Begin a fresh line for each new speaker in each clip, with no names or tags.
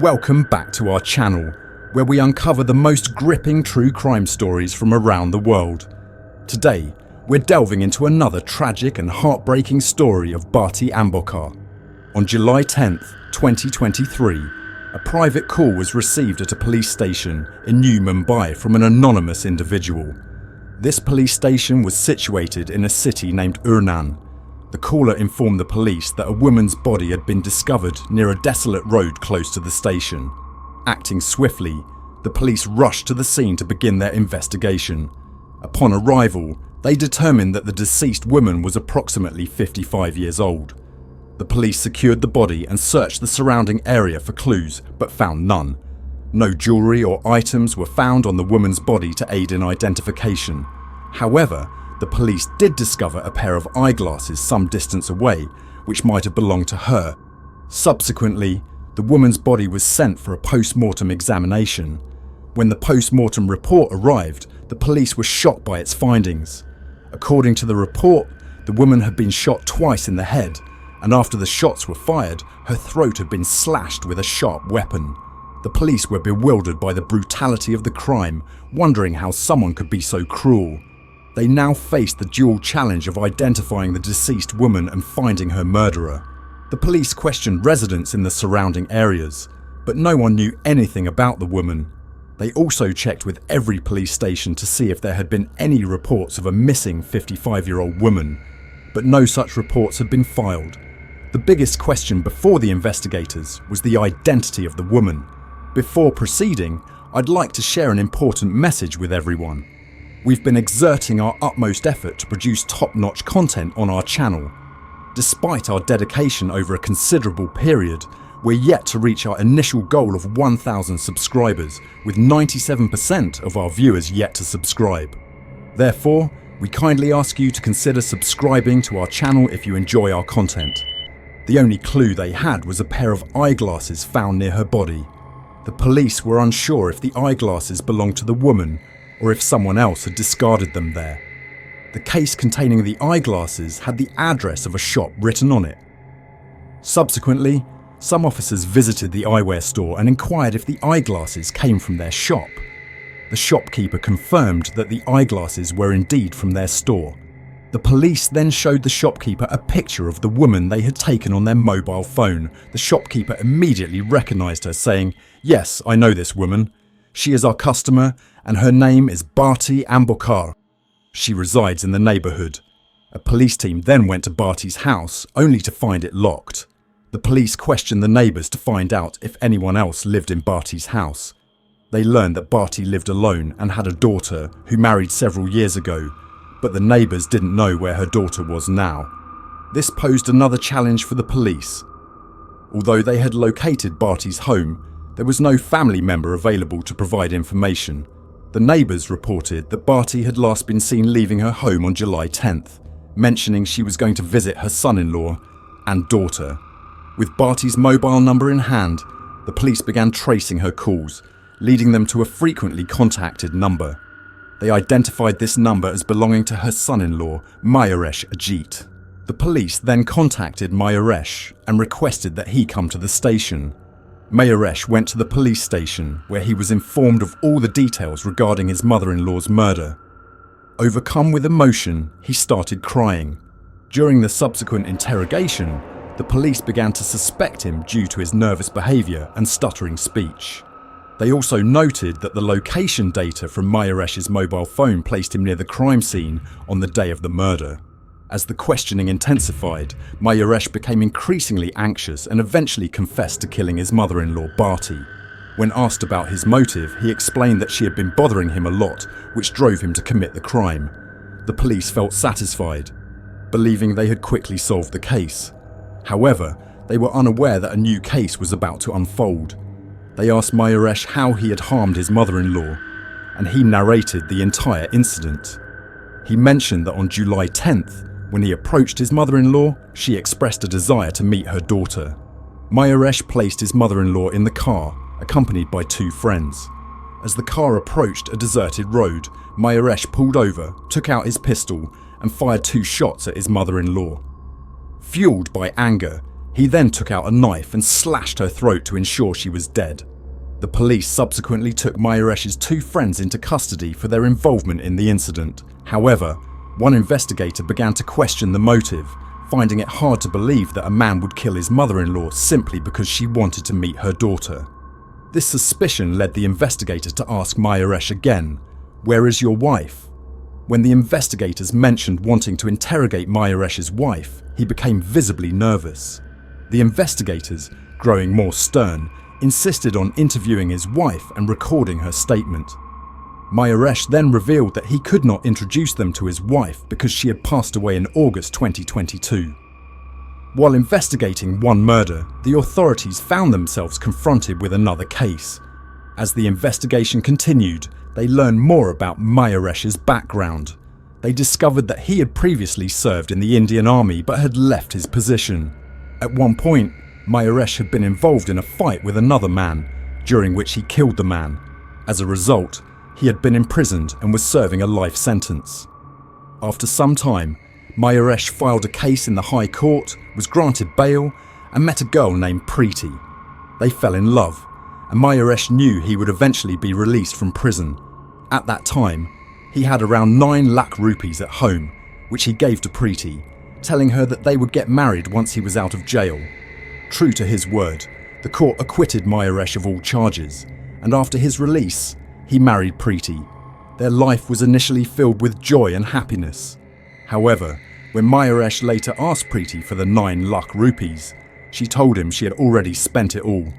Welcome back to our channel, where we uncover the most gripping true crime stories from around the world. Today, we're delving into another tragic and heartbreaking story of Barti Ambokar. On July 10th, 2023, a private call was received at a police station in New Mumbai from an anonymous individual. This police station was situated in a city named Urnan. The caller informed the police that a woman's body had been discovered near a desolate road close to the station. Acting swiftly, the police rushed to the scene to begin their investigation. Upon arrival, they determined that the deceased woman was approximately 55 years old. The police secured the body and searched the surrounding area for clues, but found none. No jewellery or items were found on the woman's body to aid in identification. However, the police did discover a pair of eyeglasses some distance away, which might have belonged to her. Subsequently, the woman's body was sent for a post-mortem examination. When the post-mortem report arrived, the police were shocked by its findings. According to the report, the woman had been shot twice in the head, and after the shots were fired, her throat had been slashed with a sharp weapon. The police were bewildered by the brutality of the crime, wondering how someone could be so cruel. They now faced the dual challenge of identifying the deceased woman and finding her murderer. The police questioned residents in the surrounding areas, but no one knew anything about the woman. They also checked with every police station to see if there had been any reports of a missing 55-year-old woman, but no such reports had been filed. The biggest question before the investigators was the identity of the woman. Before proceeding, I'd like to share an important message with everyone. We've been exerting our utmost effort to produce top-notch content on our channel. Despite our dedication over a considerable period, we're yet to reach our initial goal of 1,000 subscribers, with 97% of our viewers yet to subscribe. Therefore, we kindly ask you to consider subscribing to our channel if you enjoy our content. The only clue they had was a pair of eyeglasses found near her body. The police were unsure if the eyeglasses belonged to the woman or if someone else had discarded them there. The case containing the eyeglasses had the address of a shop written on it. Subsequently, some officers visited the eyewear store and inquired if the eyeglasses came from their shop. The shopkeeper confirmed that the eyeglasses were indeed from their store. The police then showed the shopkeeper a picture of the woman they had taken on their mobile phone. The shopkeeper immediately recognised her, saying, "Yes, I know this woman. She is our customer, and her name is Barti Ambokar. She resides in the neighbourhood." A police team then went to Barti's house, only to find it locked. The police questioned the neighbours to find out if anyone else lived in Barti's house. They learned that Barti lived alone and had a daughter who married several years ago, but the neighbours didn't know where her daughter was now. This posed another challenge for the police. Although they had located Barti's home, there was no family member available to provide information. The neighbours reported that Barti had last been seen leaving her home on July 10th, mentioning she was going to visit her son-in-law and daughter. With Barti's mobile number in hand, the police began tracing her calls, leading them to a frequently contacted number. They identified this number as belonging to her son-in-law, Mayuresh Ajit. The police then contacted Mayuresh and requested that he come to the station. Mayuresh went to the police station, where he was informed of all the details regarding his mother-in-law's murder. Overcome with emotion, he started crying. During the subsequent interrogation, the police began to suspect him due to his nervous behaviour and stuttering speech. They also noted that the location data from Mayuresh's mobile phone placed him near the crime scene on the day of the murder. As the questioning intensified, Mayuresh became increasingly anxious and eventually confessed to killing his mother-in-law, Barti. When asked about his motive, he explained that she had been bothering him a lot, which drove him to commit the crime. The police felt satisfied, believing they had quickly solved the case. However, they were unaware that a new case was about to unfold. They asked Mayuresh how he had harmed his mother-in-law, and he narrated the entire incident. He mentioned that on July 10th, when he approached his mother-in-law, she expressed a desire to meet her daughter. Mayuresh placed his mother-in-law in the car, accompanied by two friends. As the car approached a deserted road, Mayuresh pulled over, took out his pistol, and fired 2 shots at his mother-in-law. Fueled by anger, He then took out a knife and slashed her throat to ensure she was dead. The police subsequently took Mayuresh's 2 friends into custody for their involvement in the incident. However, one investigator began to question the motive, finding it hard to believe that a man would kill his mother-in-law simply because she wanted to meet her daughter. This suspicion led the investigator to ask Mayuresh again, "Where is your wife?" When the investigators mentioned wanting to interrogate Mayuresh's wife, he became visibly nervous. The investigators, growing more stern, insisted on interviewing his wife and recording her statement. Mayuresh then revealed that he could not introduce them to his wife because she had passed away in August 2022. While investigating one murder, the authorities found themselves confronted with another case. As the investigation continued, they learned more about Mayuresh's background. They discovered that he had previously served in the Indian Army but had left his position. At one point, Mayuresh had been involved in a fight with another man, during which he killed the man. As a result, he had been imprisoned and was serving a life sentence. After some time, Mayuresh filed a case in the High Court, was granted bail, and met a girl named Preety. They fell in love, and Mayuresh knew he would eventually be released from prison. At that time, he had around 9 lakh rupees at home, which he gave to Preety, telling her that they would get married once he was out of jail. True to his word, the court acquitted Mayuresh of all charges, and after his release, he married Preety. Their life was initially filled with joy and happiness. However, when Mayuresh later asked Preety for the 9 lakh rupees, she told him she had already spent it all.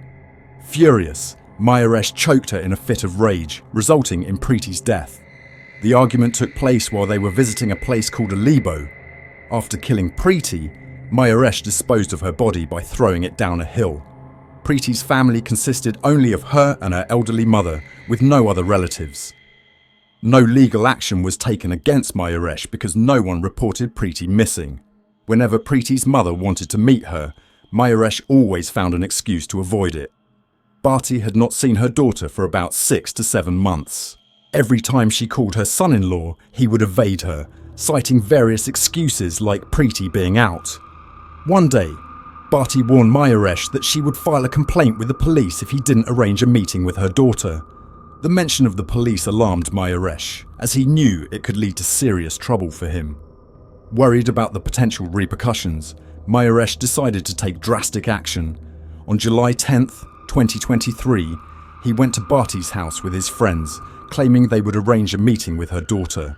Furious, Mayuresh choked her in a fit of rage, resulting in Preety's death. The argument took place while they were visiting a place called a Libo. After killing Preety, Mayuresh disposed of her body by throwing it down a hill. Preety's family consisted only of her and her elderly mother, with no other relatives. No legal action was taken against Mayuresh because no one reported Preety missing. Whenever Preety's mother wanted to meet her, Mayuresh always found an excuse to avoid it. Barti had not seen her daughter for about 6 to 7 months. Every time she called her son-in-law, he would evade her, citing various excuses like Preety being out. One day, Barti warned Mayuresh that she would file a complaint with the police if he didn't arrange a meeting with her daughter. The mention of the police alarmed Mayuresh, as he knew it could lead to serious trouble for him. Worried about the potential repercussions, Mayuresh decided to take drastic action. On July 10th, 2023, he went to Barti's house with his friends, claiming they would arrange a meeting with her daughter.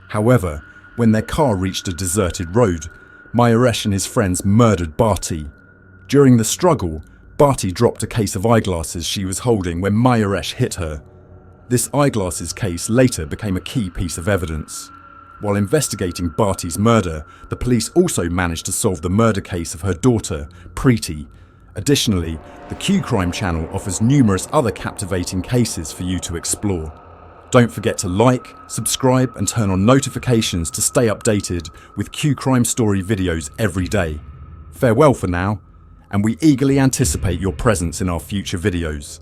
However, when their car reached a deserted road, Mayuresh and his friends murdered Barti. During the struggle, Barti dropped a case of eyeglasses she was holding when Mayuresh hit her. This eyeglasses case later became a key piece of evidence. While investigating Barti's murder, the police also managed to solve the murder case of her daughter, Preety. Additionally, the Q Crime channel offers numerous other captivating cases for you to explore. Don't forget to like, subscribe and turn on notifications to stay updated with Q Crime Story videos every day. Farewell for now, and we eagerly anticipate your presence in our future videos.